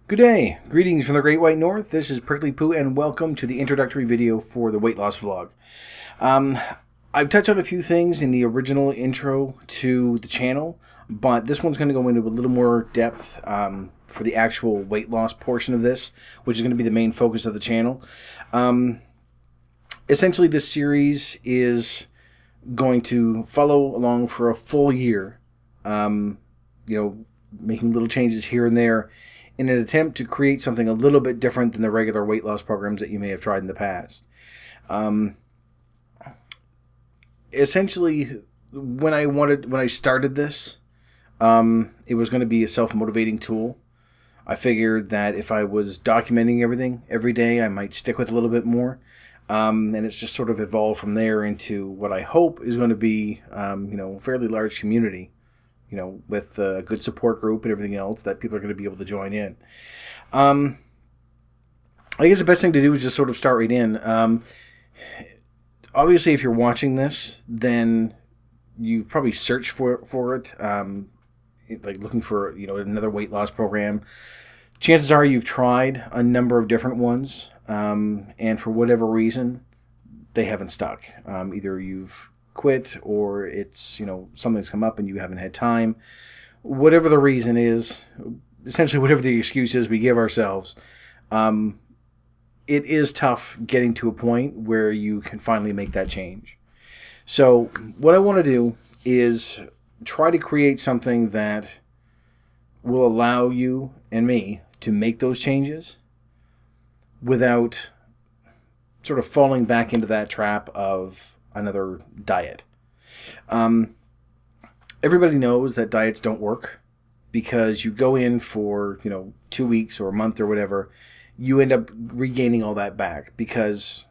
Good day. Greetings from the Great White North. This is Prickly Poo, and welcome to the introductory video for the weight loss vlog. I've touched on a few things in the original intro to the channel, but this one's going to go into a little more depth for the actual weight loss portion of this, which is going to be the main focus of the channel. Essentially, this series is going to follow along for a full year, making little changes here and there, in an attempt to create something a little bit different than the regular weight loss programs that you may have tried in the past. Essentially, when I started this, it was going to be a self-motivating tool. I figured that if I was documenting everything every day, I might stick with a little bit more. And it's just sort of evolved from there into what I hope is going to be, a fairly large community, with a good support group and everything else that people are going to be able to join in. I guess the best thing to do is just sort of start right in. Obviously, if you're watching this, then you've probably searched for it, like looking for another weight loss program. Chances are you've tried a number of different ones, and for whatever reason, they haven't stuck. Either you've quit, or it's something's come up and you haven't had time. Whatever the reason is, essentially whatever the excuse is we give ourselves, it is tough getting to a point where you can finally make that change. So what I want to do is try to create something that will allow you and me to make those changes without sort of falling back into that trap of another diet. Everybody knows that diets don't work, because you go in for 2 weeks or a month or whatever, you end up regaining all that back because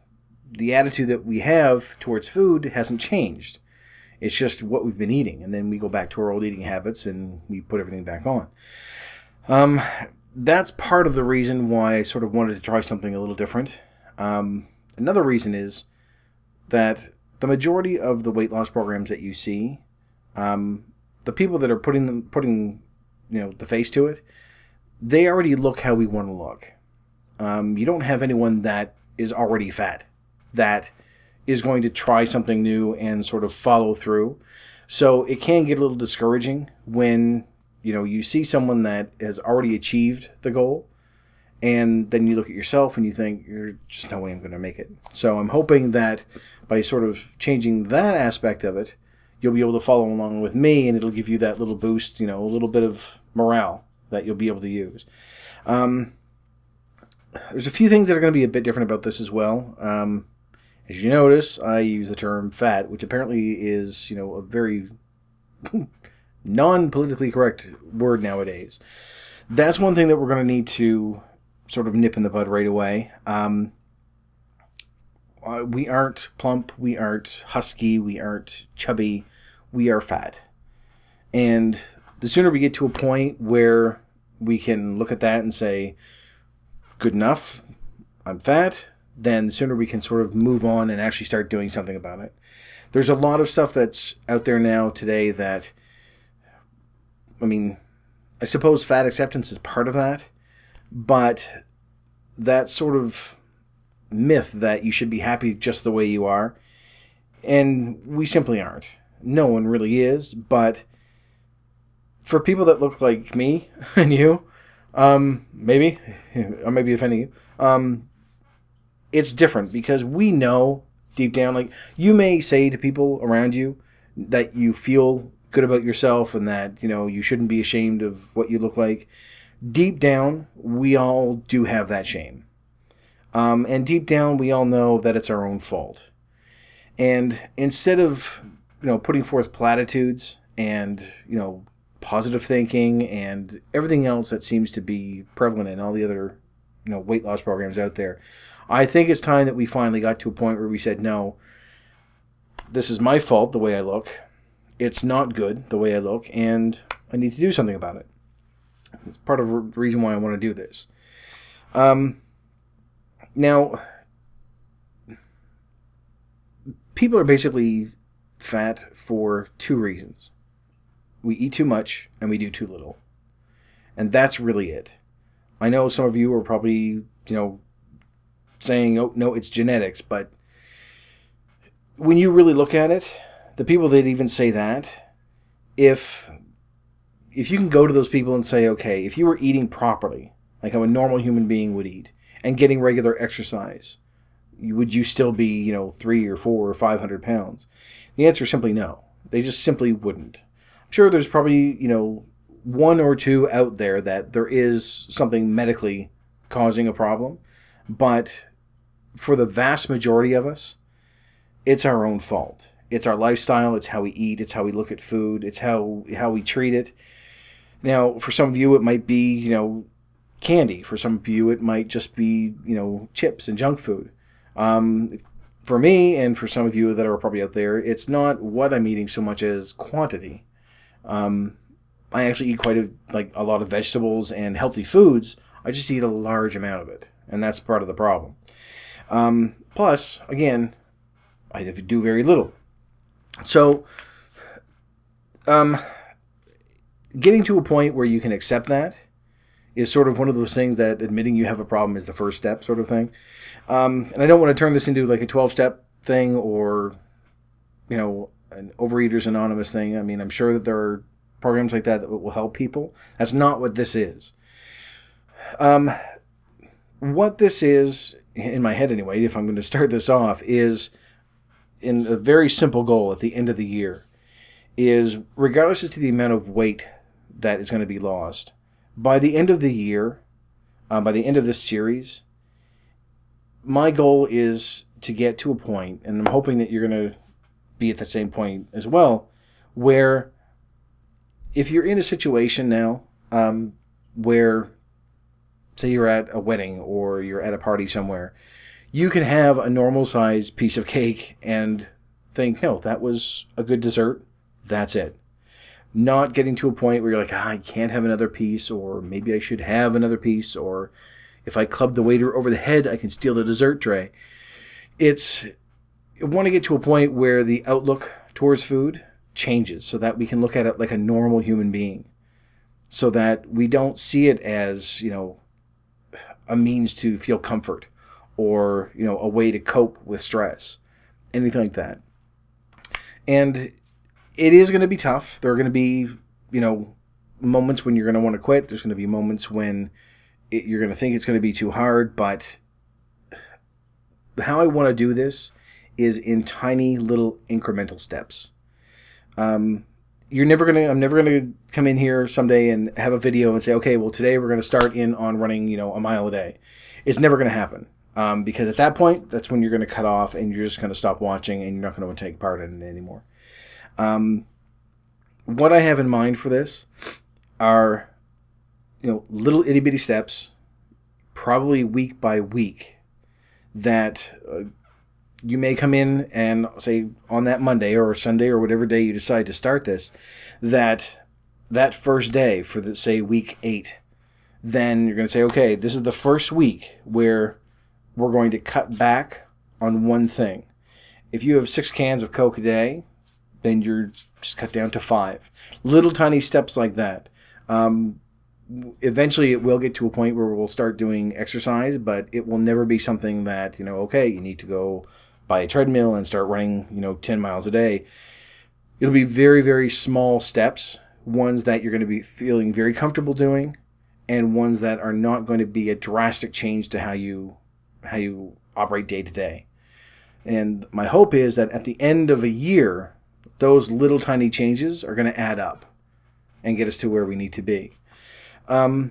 the attitude that we have towards food hasn't changed. It's just what we've been eating, and then we go back to our old eating habits and we put everything back on. That's part of the reason why I sort of wanted to try something a little different. Another reason is that the majority of the weight loss programs that you see, the people that are putting the face to it, they already look how we want to look. You don't have anyone that is already fat that is going to try something new and sort of follow through. So it can get a little discouraging when you see someone that has already achieved the goal, and then you look at yourself and you think, there's just no way I'm going to make it. So I'm hoping that by sort of changing that aspect of it, you'll be able to follow along with me, and it'll give you that little boost, a little bit of morale that you'll be able to use. There's a few things that are going to be a bit different about this as well. As you notice, I use the term fat, which apparently is, a very non-politically correct word nowadays. That's one thing that we're going to need to sort of nip in the bud right away. We aren't plump, we aren't husky, we aren't chubby, we are fat. And the sooner we get to a point where we can look at that and say, good enough, I'm fat, then the sooner we can sort of move on and actually start doing something about it. There's a lot of stuff that's out there now today that, I suppose fat acceptance is part of that, but that sort of myth that you should be happy just the way you are, and we simply aren't. No one really is, but for people that look like me and you, maybe, I may be offending you, it's different, because we know deep down, like, you may say to people around you that you feel good about yourself and that, you shouldn't be ashamed of what you look like. Deep down, we all do have that shame. And deep down, we all know that it's our own fault. And instead of, putting forth platitudes and, positive thinking and everything else that seems to be prevalent in all the other, weight loss programs out there, I think it's time that we finally got to a point where we said, no, this is my fault the way I look. It's not good the way I look, and I need to do something about it. It's part of the reason why I want to do this. Now, people are basically fat for two reasons. We eat too much and we do too little. And that's really it. I know some of you are probably, saying, oh, no, it's genetics. But when you really look at it, the people that even say that, if you can go to those people and say, okay, if you were eating properly, like how a normal human being would eat, and getting regular exercise, would you still be, 3 or 4 or 500 pounds? The answer is simply no. They just simply wouldn't. I'm sure there's probably, 1 or 2 out there that there is something medically causing a problem. But for the vast majority of us, it's our own fault. It's our lifestyle. It's how we eat. It's how we look at food. It's how we treat it. Now, for some of you, it might be, candy. For some of you, it might just be, chips and junk food. For me, and for some of you that are probably out there, it's not what I'm eating so much as quantity. I actually eat quite a lot of vegetables and healthy foods. I just eat a large amount of it, and that's part of the problem. Plus, again, I do very little. So, getting to a point where you can accept that is sort of one of those things that admitting you have a problem is the first step, sort of thing. And I don't want to turn this into like a 12-step thing or, an Overeaters Anonymous thing. I mean, I'm sure that there are programs like that will help people. That's not what this is. What this is, in my head anyway, if I'm going to start this off, is in a very simple goal at the end of the year, is regardless as to the amount of weight that is going to be lost, by the end of the year, by the end of this series, my goal is to get to a point, and I'm hoping that you're going to be at the same point as well, where if you're in a situation now where, say you're at a wedding or you're at a party somewhere, you can have a normal-sized piece of cake and think, no, that was a good dessert, that's it. Not getting to a point where you're like, I can't have another piece, or maybe I should have another piece, or if I club the waiter over the head, I can steal the dessert tray. I want to get to a point where the outlook towards food changes so that we can look at it like a normal human being, so that we don't see it as, a means to feel comfort or, a way to cope with stress, anything like that. And it is going to be tough. There are going to be, moments when you're going to want to quit. There's going to be moments when you're going to think it's going to be too hard. But how I want to do this is in tiny little incremental steps. I'm never going to come in here someday and have a video and say, okay, well, today we're going to start in on running, a mile a day. It's never going to happen. Because at that point, that's when you're going to cut off and you're just going to stop watching and you're not going to take part in it anymore. What I have in mind for this are, little itty bitty steps, probably week by week, that you may come in and say on that Monday or Sunday or whatever day you decide to start this, that first day for the, say, week 8, then you're going to say, okay, this is the first week where we're going to cut back on one thing. If you have 6 cans of Coke a day, then you're just cut down to 5. Little tiny steps like that. Eventually it will get to a point where we'll start doing exercise, but it will never be something that, okay, you need to go buy a treadmill and start running, 10 miles a day. It'll be very, very small steps, ones that you're going to be feeling very comfortable doing, and ones that are not going to be a drastic change to how you operate day to day. And my hope is that at the end of a year, those little tiny changes are going to add up and get us to where we need to be. Now,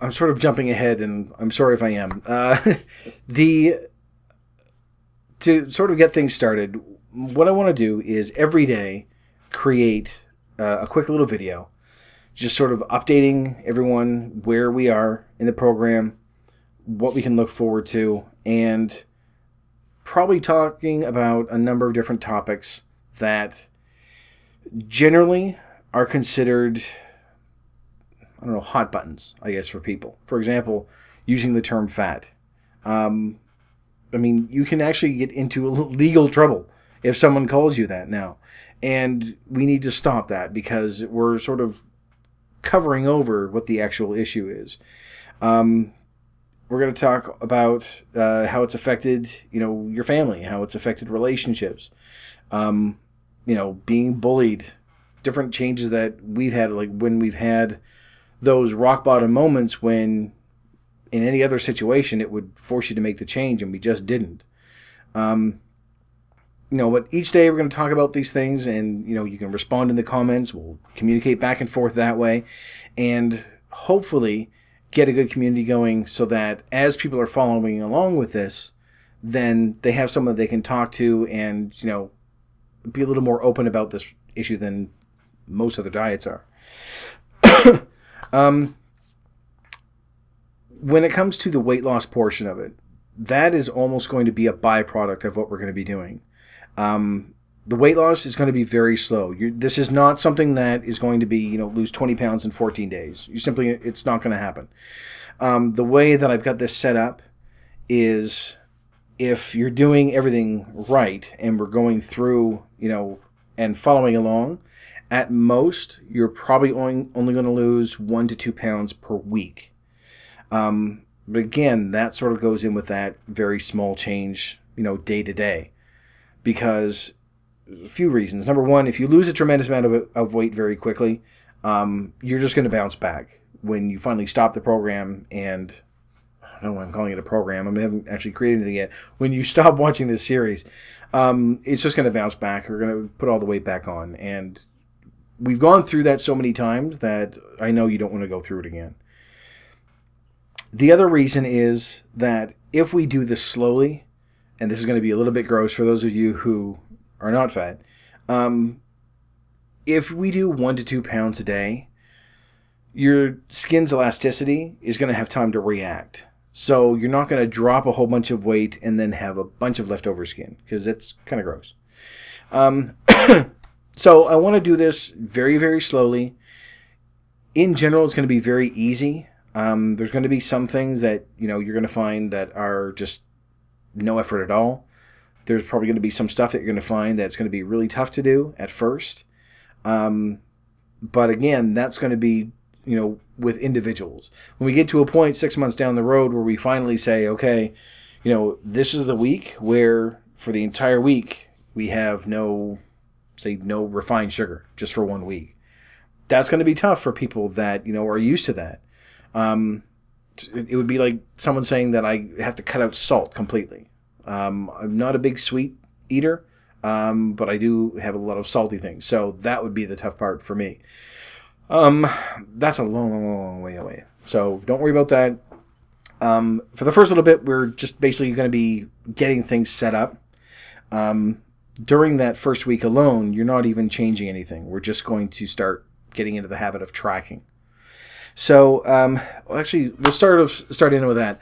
I'm sort of jumping ahead, and I'm sorry if I am. To sort of get things started, what I want to do is every day create a quick little video, just sort of updating everyone where we are in the program, what we can look forward to, and probably talking about a number of different topics that generally are considered, I don't know, hot buttons, I guess, for people. For example, using the term fat. I mean, you can actually get into legal trouble if someone calls you that now. And we need to stop that because we're sort of covering over what the actual issue is. We're going to talk about how it's affected, your family, how it's affected relationships, being bullied, different changes that we've had, like when we've had those rock bottom moments when in any other situation it would force you to make the change and we just didn't. But each day we're going to talk about these things, and you can respond in the comments. We'll communicate back and forth that way, and hopefully get a good community going so that as people are following along with this, then they have someone they can talk to and be a little more open about this issue than most other diets are. When it comes to the weight loss portion of it, that is almost going to be a byproduct of what we're going to be doing. The weight loss is going to be very slow. This is not something that is going to be, lose 20 pounds in 14 days. It's not going to happen. The way that I've got this set up is if you're doing everything right and we're going through, and following along, at most, you're probably only going to lose 1 to 2 pounds per week. But again, that sort of goes in with that very small change, day to day. Because a few reasons. Number one, if you lose a tremendous amount of weight very quickly, you're just going to bounce back. When you finally stop the program, and I don't know why I'm calling it a program. I haven't actually created anything yet. When you stop watching this series, it's just going to bounce back. We're going to put all the weight back on. And we've gone through that so many times that I know you don't want to go through it again. The other reason is that if we do this slowly, and this is going to be a little bit gross for those of you who are not fat, if we do 1 to 2 pounds a day, your skin's elasticity is going to have time to react. So you're not going to drop a whole bunch of weight and then have a bunch of leftover skin, because it's kind of gross. So I want to do this very, very slowly. In general, it's going to be very easy. There's going to be some things that you're going to find that are just no effort at all. There's probably going to be some stuff that you're going to find that's going to be really tough to do at first. But again, that's going to be with individuals. When we get to a point 6 months down the road where we finally say, okay, this is the week where for the entire week we have no refined sugar just for 1 week. That's going to be tough for people that are used to that. It would be like someone saying that I have to cut out salt completely. I'm not a big sweet eater, but I do have a lot of salty things. So that would be the tough part for me. That's a long, long, long way away. So don't worry about that. For the first little bit, we're just basically going to be getting things set up. During that first week alone, you're not even changing anything. We're just going to start getting into the habit of tracking. So, actually, we'll start in with that.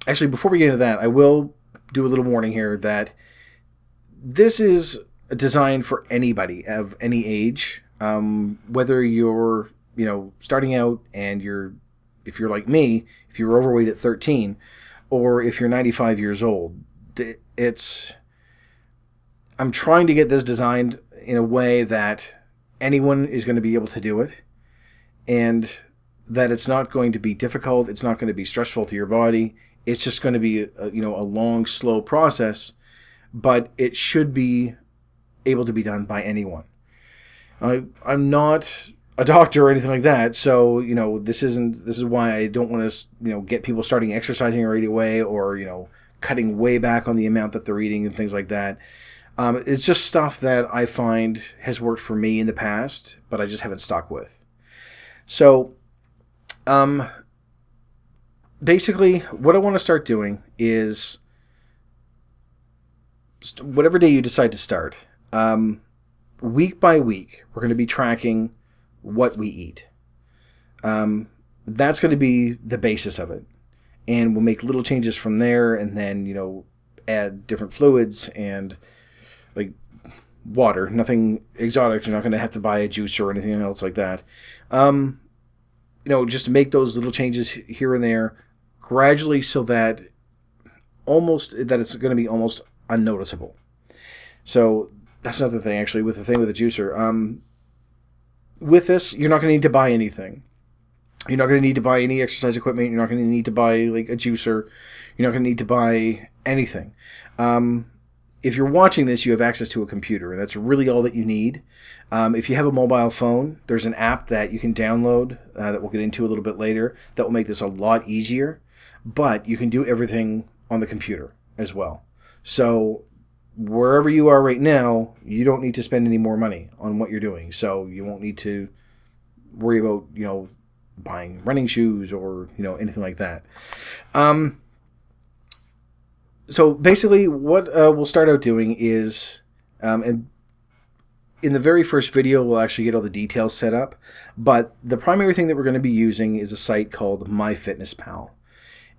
Actually, before we get into that, I will do a little warning here that this is designed for anybody of any age. Whether you're, starting out and if you're like me, if you're overweight at 13, or if you're 95 years old, I'm trying to get this designed in a way that anyone is going to be able to do it, and that it's not going to be difficult, it's not going to be stressful to your body, it's just going to be a long, slow process, but it should be able to be done by anyone. I'm not a doctor or anything like that, so this is why I don't want to get people starting exercising right away, or cutting way back on the amount that they're eating and things like that. It's just stuff that I find has worked for me in the past, but I just haven't stuck with. So, basically, what I want to start doing is, whatever day you decide to start, week by week, we're going to be tracking what we eat. That's going to be the basis of it. And we'll make little changes from there, and then, add different fluids and, like, water. Nothing exotic. You're not going to have to buy a juice or anything else like that. Just make those little changes here and there gradually, so that it's going to be almost unnoticeable. So that's another thing, actually, with the thing with the juicer. with this, you're not going to need to buy anything. You're not going to need to buy any exercise equipment. You're not going to need to buy like a juicer. You're not going to need to buy anything. If you're watching this, you have access to a computer. That's really all that you need. If you have a mobile phone, there's an app that you can download that we'll get into a little bit later that will make this a lot easier. But you can do everything on the computer as well. So wherever you are right now, you don't need to spend any more money on what you're doing. So you won't need to worry about, buying running shoes or, anything like that. So basically what we'll start out doing is, and in the very first video, we'll actually get all the details set up. But the primary thing that we're going to be using is a site called MyFitnessPal.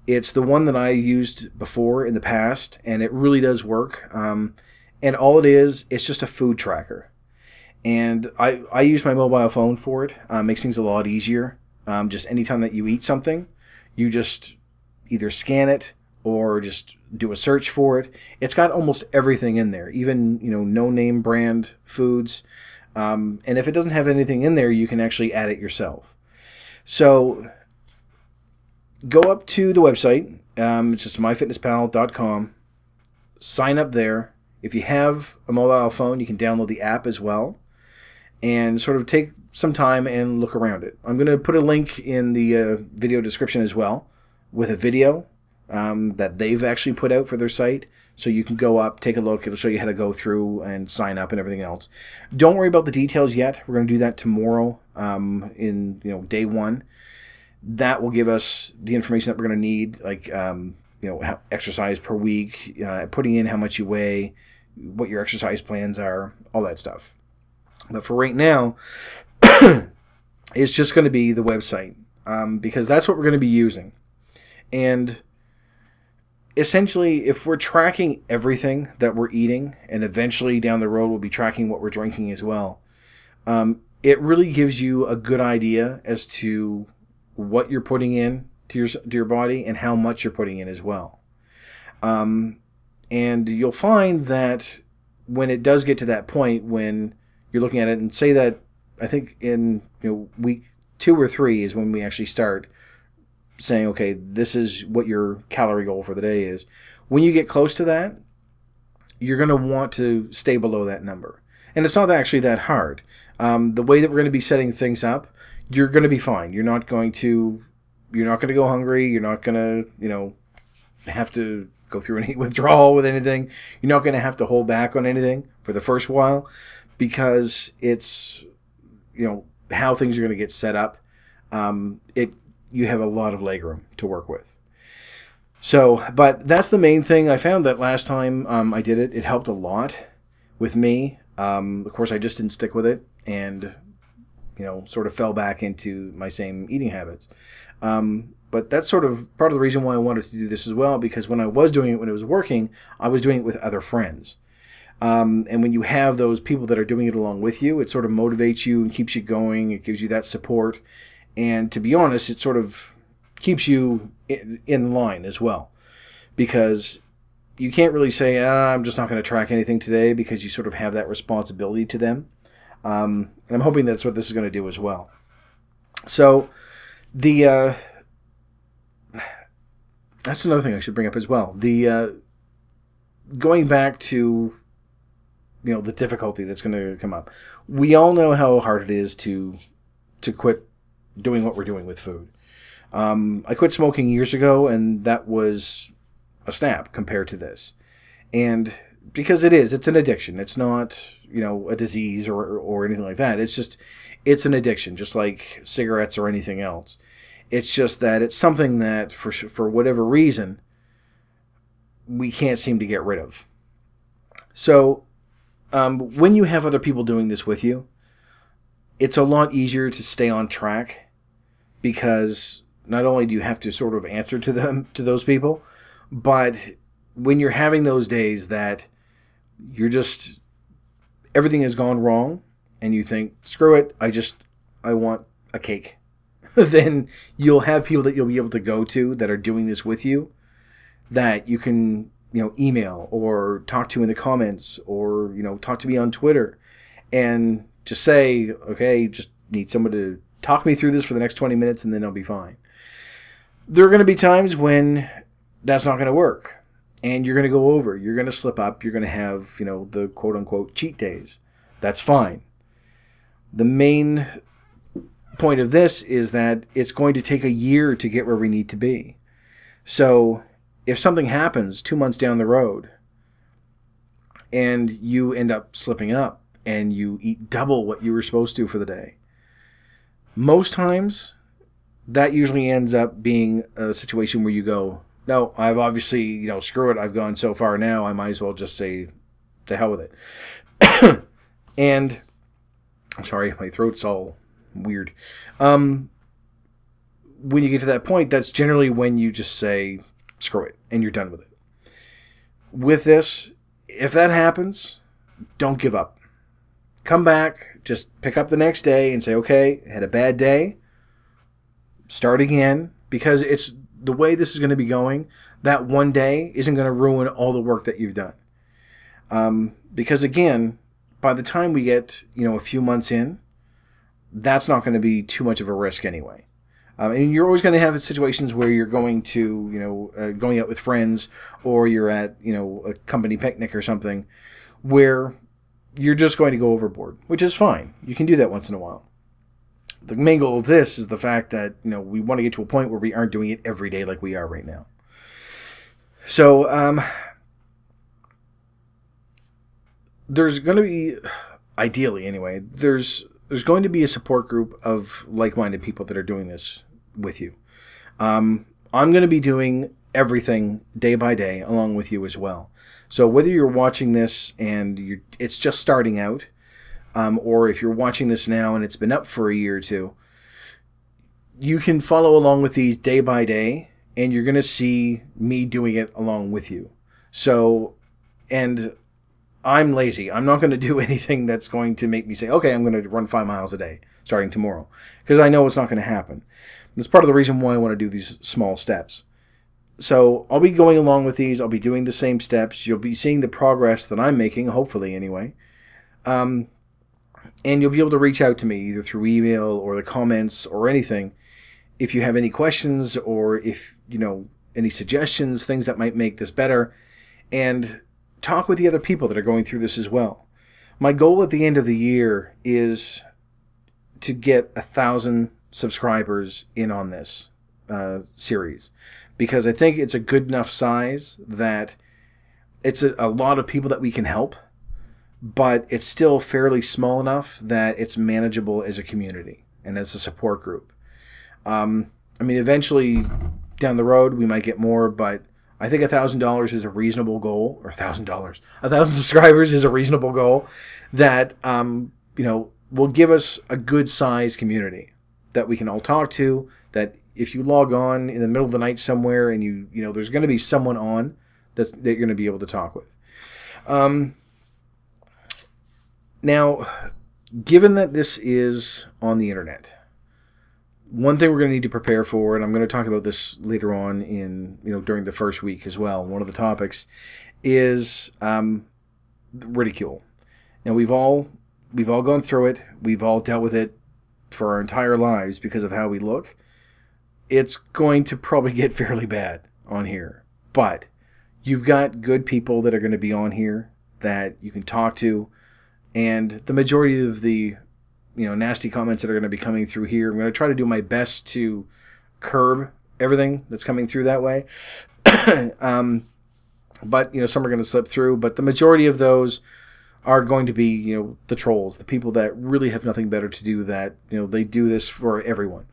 It's the one that I used before in the past, and it really does work. And all it is, it's just a food tracker. And I use my mobile phone for it. Makes things a lot easier. Just anytime that you eat something, you just either scan it or just do a search for it. It's got almost everything in there, even no-name brand foods. And if it doesn't have anything in there, you can actually add it yourself. So go up to the website. It's just myfitnesspal.com. Sign up there. If you have a mobile phone, you can download the app as well and sort of take some time and look around it. I'm going to put a link in the video description as well with a video that they've actually put out for their site. So you can go up, take a look. It'll show you how to go through and sign up and everything else. Don't worry about the details yet. We're going to do that tomorrow in day one. That will give us the information that we're going to need, like exercise per week, putting in how much you weigh, what your exercise plans are, all that stuff. But for right now, it's just going to be the website because that's what we're going to be using. And essentially, if we're tracking everything that we're eating, and eventually down the road we'll be tracking what we're drinking as well, it really gives you a good idea as to what you're putting in to your body and how much you're putting in as well. And you'll find that when it does get to that point when you're looking at it, and say that I think in week 2 or 3 is when we actually start saying, okay, this is what your calorie goal for the day is. When you get close to that, you're going to want to stay below that number. And it's not actually that hard. The way that we're going to be setting things up, you're going to be fine. You're not going to go hungry. You're not going to, have to go through any withdrawal with anything. You're not going to have to hold back on anything for the first while because it's, how things are going to get set up. You have a lot of legroom to work with. So, but that's the main thing. I found that last time I did it, it helped a lot with me. Of course, I just didn't stick with it and, sort of fell back into my same eating habits. But that's sort of part of the reason why I wanted to do this as well, because when I was doing it, when it was working, I was doing it with other friends. And when you have those people that are doing it along with you, it sort of motivates you and keeps you going. It gives you that support. And to be honest, it sort of keeps you in line as well. Because you can't really say, I'm just not going to track anything today, because you sort of have that responsibility to them. And I'm hoping that's what this is going to do as well. So that's another thing I should bring up as well. Going back to the difficulty that's going to come up. We all know how hard it is to quit doing what we're doing with food. I quit smoking years ago, and that was a snap compared to this. And because it's an addiction. It's not, a disease or anything like that. It's an addiction, just like cigarettes or anything else. It's just that it's something that for whatever reason we can't seem to get rid of. So when you have other people doing this with you, it's a lot easier to stay on track, because not only do you have to sort of answer to those people, but when you're having those days that everything has gone wrong and you think, screw it, I want a cake, then you'll have people that you'll be able to go to that are doing this with you, that you can email or talk to in the comments, or talk to me on Twitter and just say, okay, just need someone to talk me through this for the next 20 minutes, and then I'll be fine. There are going to be times when that's not going to work, and you're going to go over. You're going to slip up. You're going to have, the quote-unquote cheat days. That's fine. The main point of this is that it's going to take a year to get where we need to be. So if something happens 2 months down the road and you end up slipping up and you eat double what you were supposed to for the day, most times that usually ends up being a situation where you go, no, I've obviously, screw it. I've gone so far now. I might as well just say to hell with it. And I'm sorry, my throat's all weird. When you get to that point, that's generally when you just say, screw it, and you're done with it. With this, if that happens, don't give up. Come back, just pick up the next day and say, okay, I had a bad day. Start again, because it's the way this is going to be going. That one day isn't going to ruin all the work that you've done. Because again, by the time we get, a few months in, that's not going to be too much of a risk anyway. And you're always going to have situations where you're going to, going out with friends, or you're at, a company picnic or something, where you're just going to go overboard, which is fine. You can do that once in a while. The main goal of this is the fact that, we want to get to a point where we aren't doing it every day like we are right now. So, there's going to be, ideally anyway, there's going to be a support group of like-minded people that are doing this with you. I'm going to be doing everything day by day along with you as well. So whether you're watching this and it's just starting out, or if you're watching this now and it's been up for a year or two, you can follow along with these day by day, and you're going to see me doing it along with you. So, and I'm lazy. I'm not going to do anything that's going to make me say, okay, I'm going to run 5 miles a day starting tomorrow, because I know it's not going to happen. That's part of the reason why I want to do these small steps. So I'll be going along with these. I'll be doing the same steps. You'll be seeing the progress that I'm making, hopefully anyway. And you'll be able to reach out to me either through email or the comments or anything if you have any questions, or if, any suggestions, things that might make this better. And talk with the other people that are going through this as well. My goal at the end of the year is to get 1,000 subscribers in on this series, because I think it's a good enough size that it's a lot of people that we can help, but it's still fairly small enough that it's manageable as a community and as a support group. Eventually down the road we might get more, but I think $1,000 is a reasonable goal, or $1,000, 1,000 subscribers is a reasonable goal that, will give us a good sized community that we can all talk to, that if you log on in the middle of the night somewhere and there's going to be someone on that you're going to be able to talk with. Now, given that this is on the internet, one thing we're going to need to prepare for, and I'm going to talk about this later on in, during the first week as well, one of the topics is ridicule. Now, we've all gone through it. We've all dealt with it for our entire lives because of how we look. It's going to probably get fairly bad on here. But you've got good people that are going to be on here that you can talk to, and the majority of the nasty comments that are going to be coming through here, I'm going to try to do my best to curb everything that's coming through that way. But some are going to slip through, but the majority of those are going to be, the trolls, the people that really have nothing better to do, that, they do this for everyone.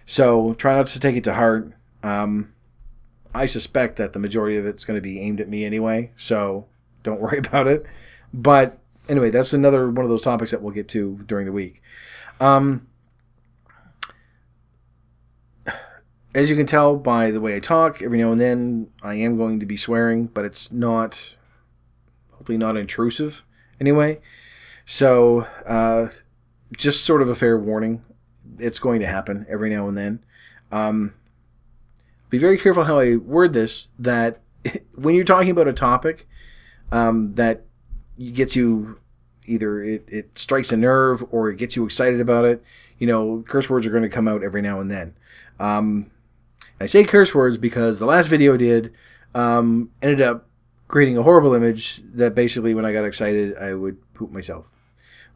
So try not to take it to heart. I suspect that the majority of it's going to be aimed at me anyway, so don't worry about it. But anyway, that's another one of those topics that we'll get to during the week. As you can tell by the way I talk, every now and then I am going to be swearing, but it's not, hopefully not intrusive anyway. So just sort of a fair warning. It's going to happen every now and then. Be very careful how I word this, that when you're talking about a topic that gets you, either it strikes a nerve or it gets you excited about it, curse words are going to come out every now and then. I say curse words because the last video I did ended up creating a horrible image that basically when I got excited I would poop myself,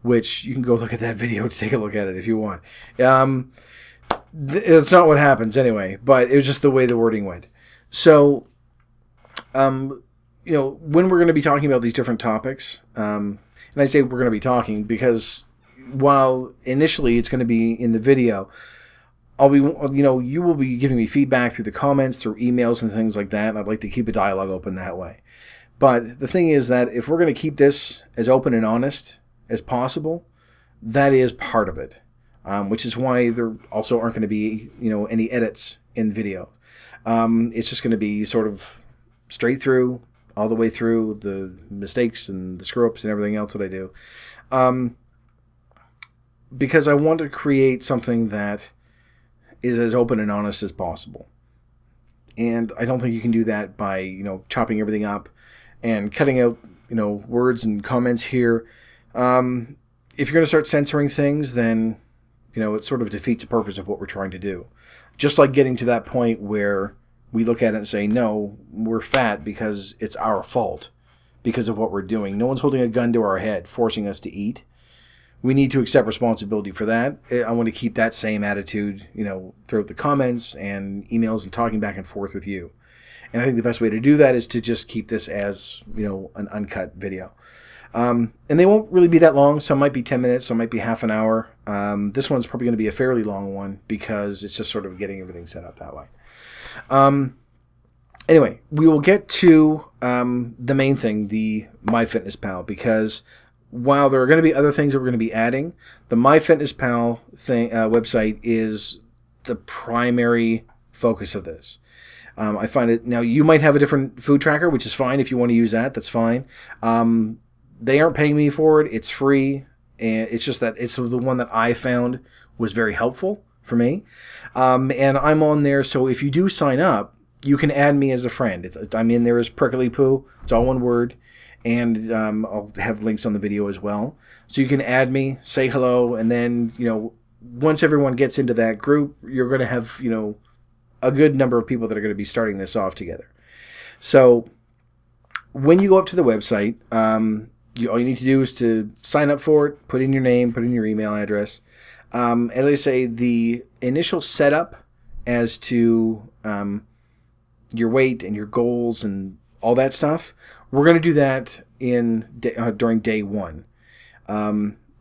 which you can go look at that video to take a look at it if you want. It's not what happens anyway, but it was just the way the wording went. So, when we're going to be talking about these different topics, and I say we're going to be talking because while initially it's going to be in the video, you will be giving me feedback through the comments, through emails and things like that, and I'd like to keep a dialogue open that way. But the thing is that if we're going to keep this as open and honest as possible, that is part of it, which is why there also aren't going to be, any edits in video. It's just going to be sort of straight through, all the way through, the mistakes and the screw-ups and everything else that I do. Because I want to create something that is as open and honest as possible. And I don't think you can do that by, chopping everything up and cutting out, words and comments here. If you're going to start censoring things, then, it sort of defeats the purpose of what we're trying to do. Just like getting to that point where we look at it and say, no, we're fat because it's our fault because of what we're doing. No one's holding a gun to our head forcing us to eat. We need to accept responsibility for that. I want to keep that same attitude, throughout the comments and emails and talking back and forth with you. And I think the best way to do that is to just keep this as, an uncut video. And they won't really be that long. Some might be 10 minutes, some might be half an hour. This one's probably going to be a fairly long one because it's just sort of getting everything set up that way. Anyway, we will get to the main thing, the MyFitnessPal, because while there are going to be other things that we're going to be adding, the MyFitnessPal website is the primary focus of this. I find it, now you might have a different food tracker, which is fine. If you want to use that, that's fine. They aren't paying me for it. It's free. And it's just that it's the one that I found was very helpful for me. And I'm on there, so if you do sign up, you can add me as a friend. I'm in there as Prickly Poo. It's all one word. And I'll have links on the video as well. So you can add me, say hello, and then, once everyone gets into that group, you're going to have, a good number of people that are going to be starting this off together. So when you go up to the website, all you need to do is to sign up for it, put in your name, put in your email address. As I say, the initial setup as to your weight and your goals and all that stuff, we're going to do that during day one.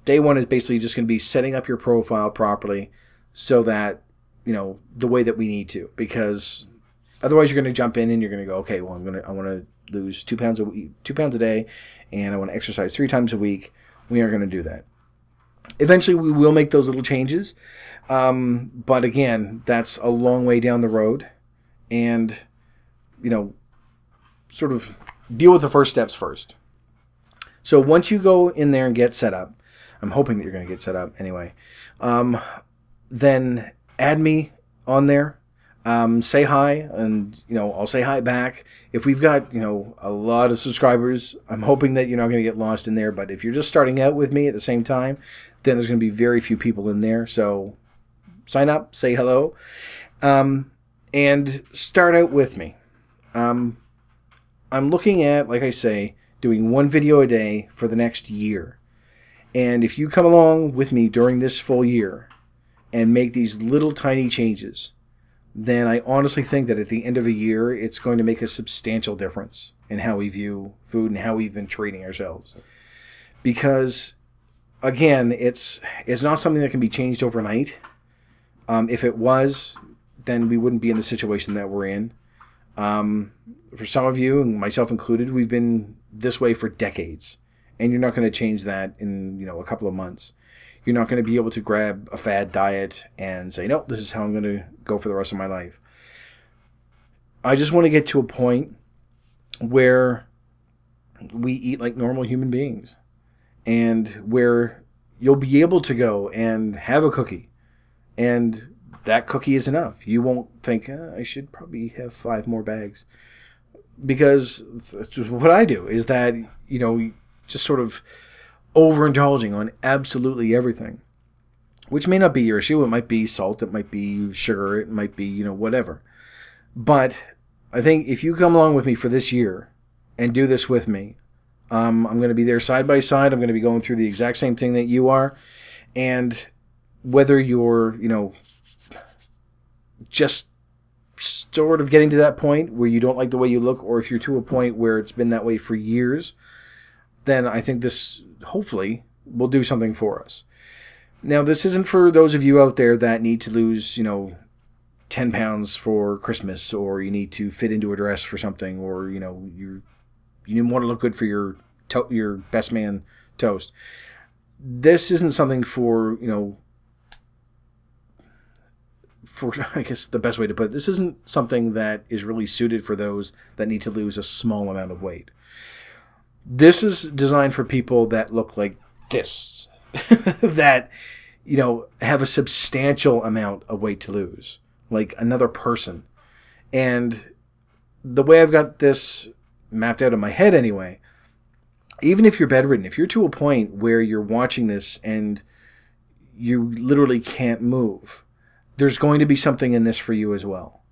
Day one is basically just going to be setting up your profile properly so that, the way that we need to, because otherwise you're going to jump in and you're going to go, okay, well, I want to lose 2 pounds a day, and I want to exercise 3 times a week. We aren't going to do that. Eventually, we will make those little changes, but again, that's a long way down the road, and sort of deal with the first steps first. So once you go in there and get set up, I'm hoping that you're going to get set up anyway, then add me on there. Say hi, and I'll say hi back. If we've got a lot of subscribers, I'm hoping that you're not going to get lost in there. But if you're just starting out with me at the same time, then there's going to be very few people in there. So sign up, say hello, and start out with me. I'm looking at, like I say, doing 1 video a day for the next year. And if you come along with me during this full year and make these little tiny changes, then I honestly think that at the end of a year, it's going to make a substantial difference in how we view food and how we've been treating ourselves. Because, again, it's not something that can be changed overnight. If it was, then we wouldn't be in the situation that we're in. For some of you, and myself included, we've been this way for decades. And you're not going to change that in a couple of months. You're not going to be able to grab a fad diet and say, no, this is how I'm going to go for the rest of my life. I just want to get to a point where we eat like normal human beings, and where you'll be able to go and have a cookie, and that cookie is enough. You won't think, I should probably have 5 more bags. Because what I do is that, just sort of overindulging on absolutely everything, which may not be your issue. It might be salt, it might be sugar, it might be, you know, whatever. But I think if you come along with me for this year and do this with me, I'm going to be there side by side. I'm going to be going through the exact same thing that you are. And whether you're, you know, just sort of getting to that point where you don't like the way you look, or if you're to a point where it's been that way for years, then I think this hopefully will do something for us. Now, this isn't for those of you out there that need to lose, you know, 10 pounds for Christmas, or you need to fit into a dress for something, or, you know, you want to look good for your best man toast. This isn't something for, you know, for, I guess the best way to put it, this isn't something that is really suited for those that need to lose a small amount of weight. This is designed for people that look like this, that, you know, have a substantial amount of weight to lose, like another person. And the way I've got this mapped out in my head anyway, even if you're bedridden, if you're to a point where you're watching this and you literally can't move, there's going to be something in this for you as well.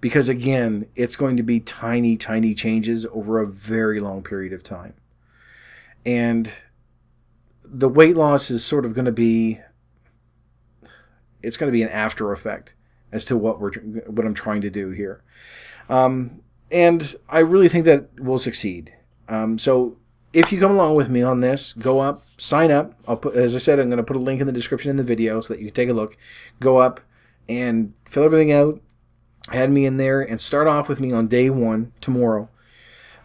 Because again, it's going to be tiny, tiny changes over a very long period of time. And the weight loss is sort of going to be, it's going to be an after effect as to what I'm trying to do here. And I really think that we'll succeed. So if you come along with me on this, go up, sign up. I'll put, as I said, I'm going to put a link in the description in the video so that you can take a look. Go up and fill everything out. Add me in there and start off with me on day 1 tomorrow.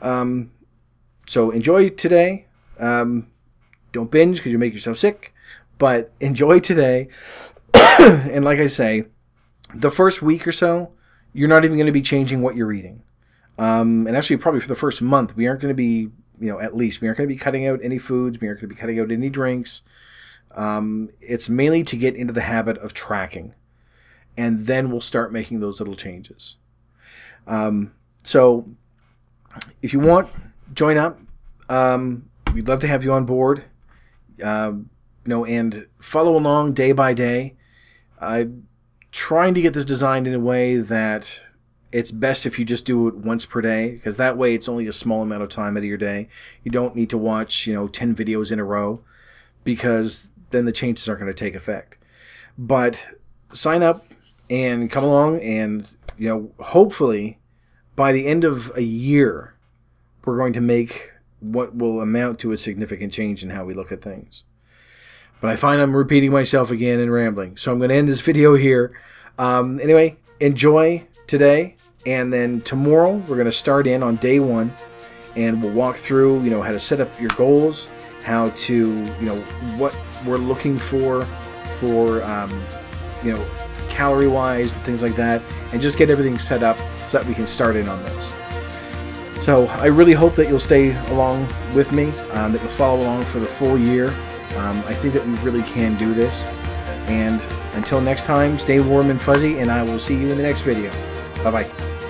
So enjoy today. Don't binge because you make yourself sick, but enjoy today. And like I say, the first week or so, you're not even going to be changing what you're eating. And actually, probably for the first month, we aren't going to be, you know, at least we aren't going to be cutting out any foods. We aren't going to be cutting out any drinks. It's mainly to get into the habit of tracking. And then we'll start making those little changes. So if you want, join up. We'd love to have you on board. You know, and follow along day by day. Trying to get this designed in a way that it's best if you just do it once per day, because that way it's only a small amount of time out of your day. You don't need to watch, you know, 10 videos in a row, because then the changes aren't going to take effect. But sign up and come along, and, you know, hopefully by the end of a year, we're going to make what will amount to a significant change in how we look at things. But I find I'm repeating myself again and rambling. So I'm going to end this video here. Anyway, enjoy today. And then tomorrow we're going to start in on day 1. And we'll walk through, you know, how to set up your goals. How to, you know, what we're looking for, you know, calorie-wise and things like that. And just get everything set up so that we can start in on this. So I really hope that you'll stay along with me. That you'll follow along for the full year. I think that we really can do this. And until next time, stay warm and fuzzy, and I will see you in the next video. Bye-bye.